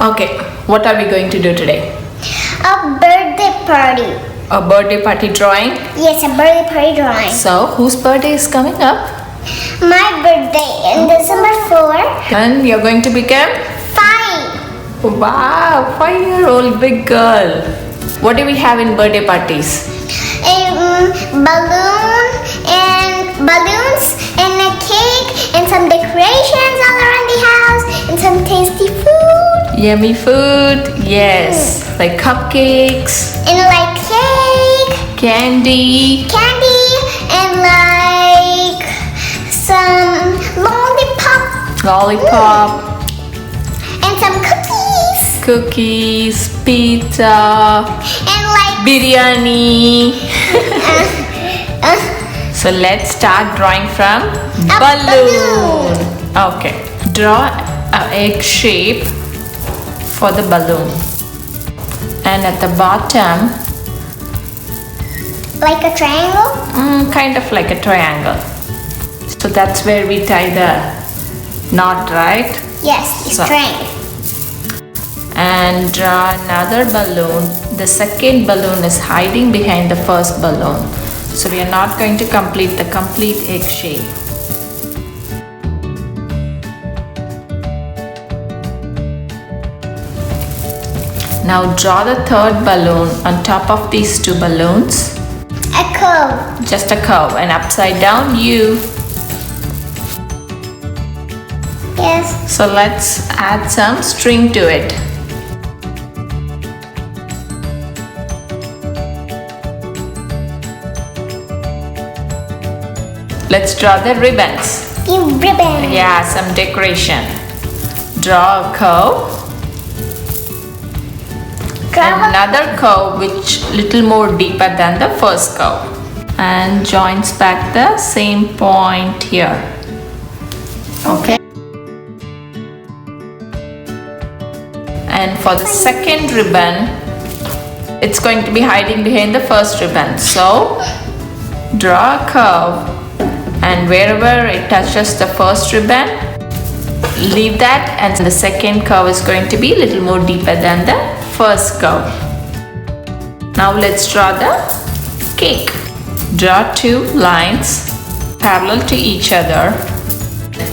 Okay, what are we going to do today? A birthday party. A birthday party drawing? Yes, a birthday party drawing. So, whose birthday is coming up? My birthday in December 4. And you're going to become? 5. Wow, 5-year-old big girl. What do we have in birthday parties? Balloons and a cake and some decorations all around the house and some tasty food. Yummy food, yes. Like cupcakes. And like cake. Candy. And like some Lollipop. And some cookies. Cookies, pizza. And like biryani. So let's start drawing from balloon. Okay, draw an egg shape for the balloon, and at the bottom, like a triangle? Kind of like a triangle. So that's where we tie the knot, right? Yes, it's So. triangle. And draw another balloon. The second balloon is hiding behind the first balloon. So we are not going to complete the complete egg shape. Now draw the third balloon on top of these two balloons. A curve. Just a curve, and upside down U. Yes. So let's add some string to it. Let's draw the ribbons. The ribbon. Yeah, some decoration. Draw a curve. Another curve which little more deeper than the first curve. And joins back the same point here. Okay. And for the second ribbon, it's going to be hiding behind the first ribbon. So, draw a curve. And wherever it touches the first ribbon, leave that, and the second curve is going to be a little more deeper than the first curve. Now let's draw the cake. Draw two lines parallel to each other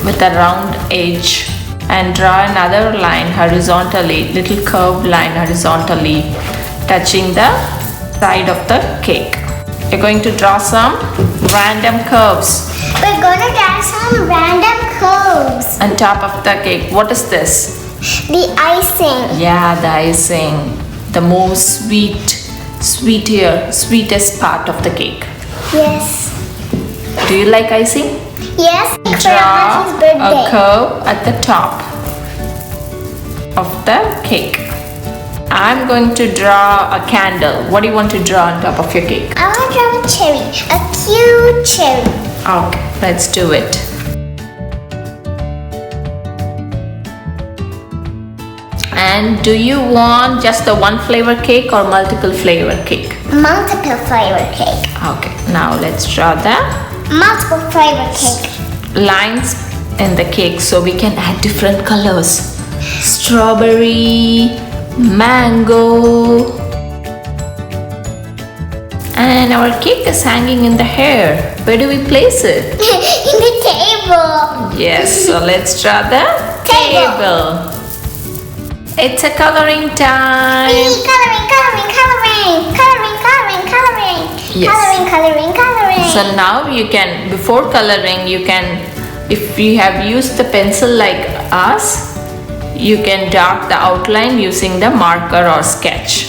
with a round edge, and draw another line horizontally, little curved line horizontally touching the side of the cake. You're going to draw some random curves. We're gonna draw some random curves. On top of the cake. What is this? The icing. Yeah, the icing. The most sweetest part of the cake. Yes. Do you like icing? Yes. For Draw Amaz's a birthday. curve at the top of the cake. I'm going to draw a candle. What do you want to draw on top of your cake? I want to draw a cherry. A cute cherry. Okay, let's do it. And do you want just the one flavor cake or multiple flavor cake? Multiple flavor cake. Okay, now let's draw the Multiple flavor cake. lines in the cake so we can add different colors. Strawberry, mango. And our cake is hanging in the air. Where do we place it? In the table. Yes, so let's draw the table. It's a coloring time. Coloring. Yes. Coloring. So now you can, before coloring, you can, if you have used the pencil like us, you can dark the outline using the marker or sketch.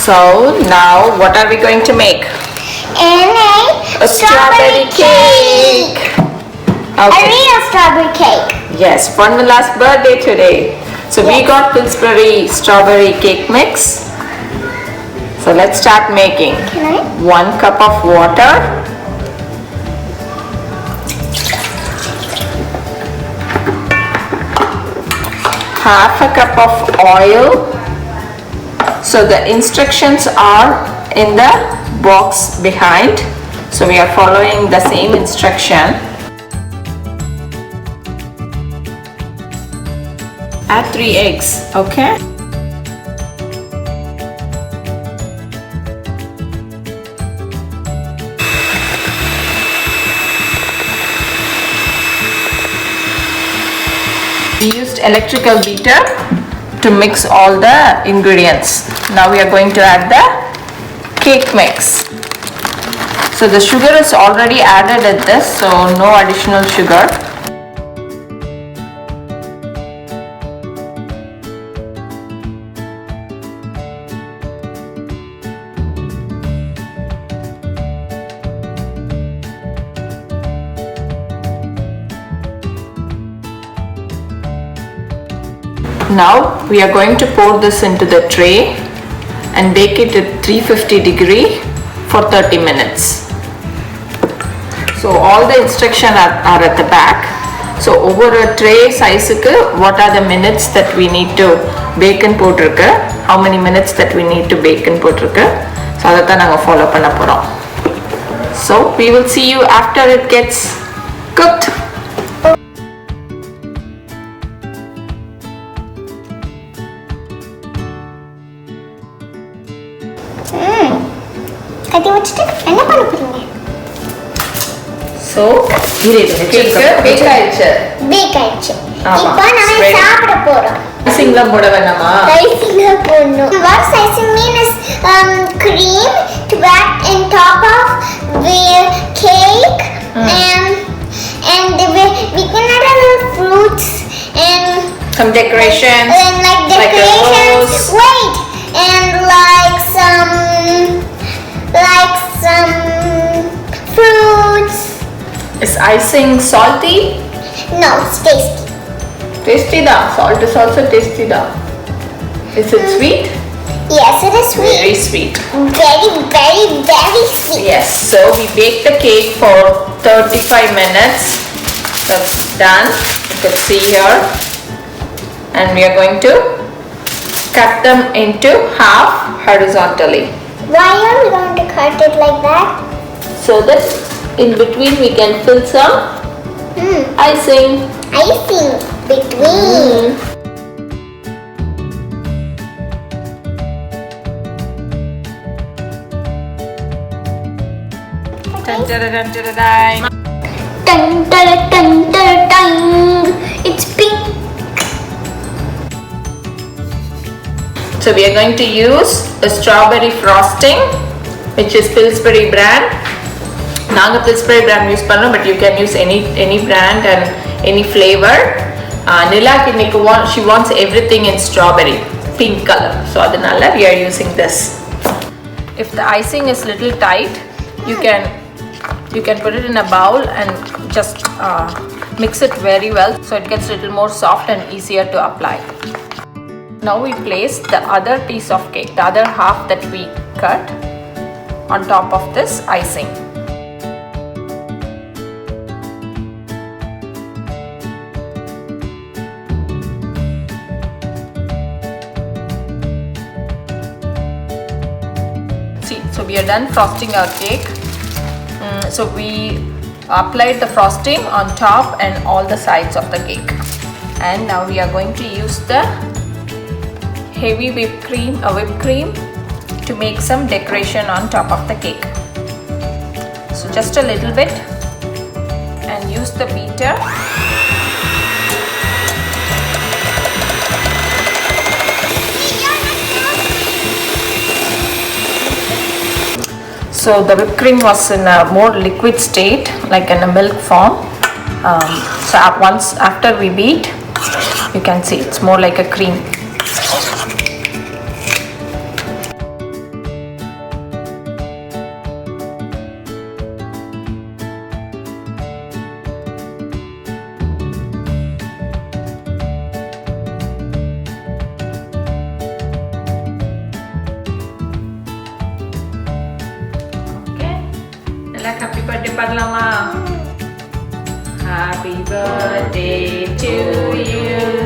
So now what are we going to make? And a strawberry cake. A Okay. real strawberry cake. Yes, for Nila's birthday today. So we Yes. got Pillsbury strawberry cake mix. So let's start making. Can I? 1 cup of water. Half a cup of oil. So the instructions are in the box behind. So we are following the same instruction. Add 3 eggs, okay? We used electrical beater to mix all the ingredients. Now we are going to add the cake mix. So the sugar is already added at this, so no additional sugar. Now we are going to pour this into the tray and bake it at 350 degree for 30 minutes. So all the instructions are at the back. So over a tray size, what are the minutes that we need to bake and potrukku, how many minutes that we need to bake and potrukku. So adatha naanga follow panna porom. So we will see you after it gets cooked. கட்டி வச்சுட்டு என்ன பண்ண போறீங்க? So cake bake ஆயிடுச்சு. Back ஆயிடுச்சு. ஆமா. இப்போ நாம Ready. சாப்பிட போறோம். icing-லாம் போட வேணாமா? Icing போடணும். What icing mean is cream to add in top of the cake and we can add a little fruits and Some decorations. and like Like a decorations. rose. Wait, and like some fruits. Is icing salty? No, it's tasty. Tasty da. Salt is also tasty da. Is it sweet? Yes, it is sweet. Very sweet. Very, very, very sweet. Yes. So we bake the cake for 35 minutes. That's done. You can see here. And we are going to cut them into half horizontally. Why are we going to cut it like that? So that in between we can fill some icing. Icing between. Dun, dun, dun, dun, dun, dun. Dun, dun, dun, dun, dun. It's pink. So we are going to use a strawberry frosting, which is Pillsbury brand. Naanga Pillsbury brand use pannom, but you can use any brand and any flavor. Nila she wants everything in strawberry, pink color. So adanalla we are using this. If the icing is little tight, you can put it in a bowl and just mix it very well, so it gets a little more soft and easier to apply. Now we place the other piece of cake, the other half that we cut, on top of this icing. See, so we are done frosting our cake. So we applied the frosting on top and all the sides of the cake. And now we are going to use the heavy whipped cream to make some decoration on top of the cake. So just a little bit and use the beater. So the whipped cream was in a more liquid state, like in a milk form. So once after we beat, you can see it's more like a cream. Nila happy birthday பண்ணலாமா? Happy birthday to you.